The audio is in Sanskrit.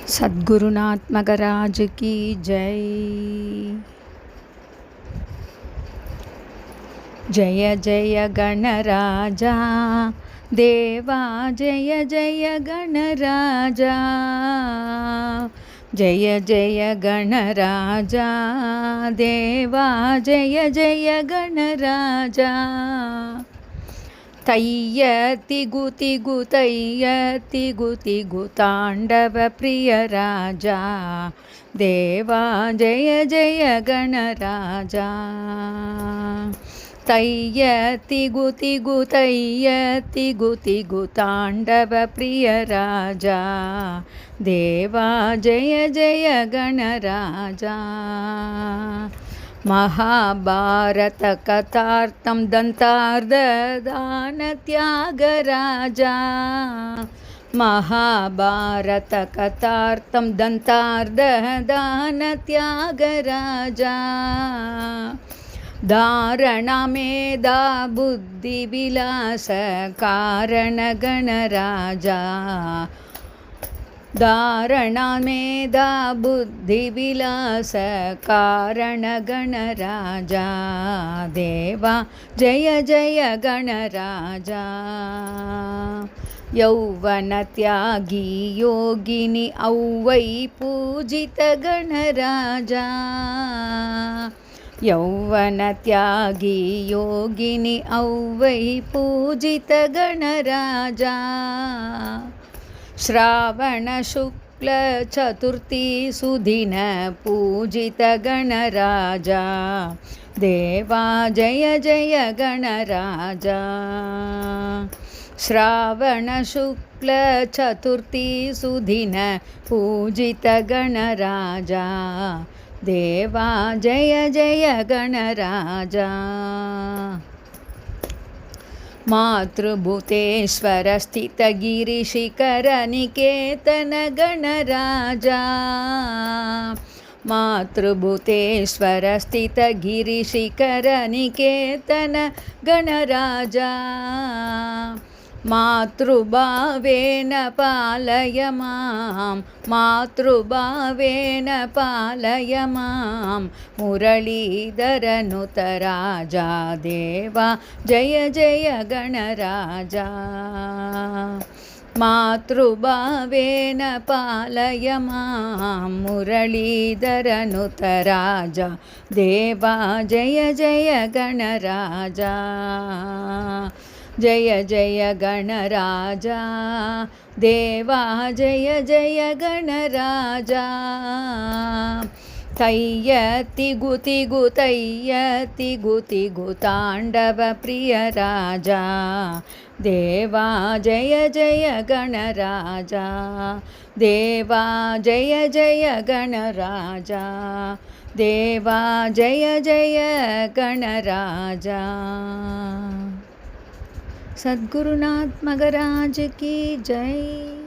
सद्गुरुनाथ मगराज की जय। जय जय गणराजा देवा, जय जय गणराजा, जय जय गणराजा देवा, जय जय गणराजा। तय्य तिगु तिगु तय्य तिगु तिगु तांडव प्रिय राजा देवा, जय जय गणराजा। तय्य तिगु तिगु तय्य तिगु तिगु तांडव प्रिय राजा देवा, जय जय गणराजा। महाभारत कथार्थं दन्तार्धदान त्यागराजा, महाभारत कथार्थं दन्तार्धदान त्यागराजा। धारणा मेधा बुद्धिविलास कारण गणराजा, धारणा मेधा बुद्धिविलास कारण गणराजा देवा, जय जय गणराजा। यौवन त्यागी योगिनी औवै पूजित गणराजा, यौवन त्यागी योगिनी औवै पूजित गणराजा। श्रावण शुक्ल चतुर्थी सुदिन पूजित गणराजा देवा, जय जय गणराजा। श्रावण शुक्ल चतुर्थी सुदिन पूजित गणराजा देवा, जय जय गणराजा। मातृभूतेश्वर स्थित गिरिशिखर निकेतन गणराजा, मातृभूतेश्वर स्थित गिरिशिखर निकेतन गणराजा। मातृभावेन पालय मां, मातृभावेन पालय मां, मुरलीधरनुत राजा देवा, जय जय गणराजा। मातृभावेन पालय मां, मुरलीधरनुत राजा देवा, जय जय गणराजा। जय जय गणराजा देवा, जय जय गणराजा। तय्य तिगु तिगु तय्य तिगु तिगु तांडव प्रिय राजा देवा, जय जय गणराजा देवा, जय जय गणराजा देवा, जय जय गणराजा। सद्गुरुनाथ मगराज की जय।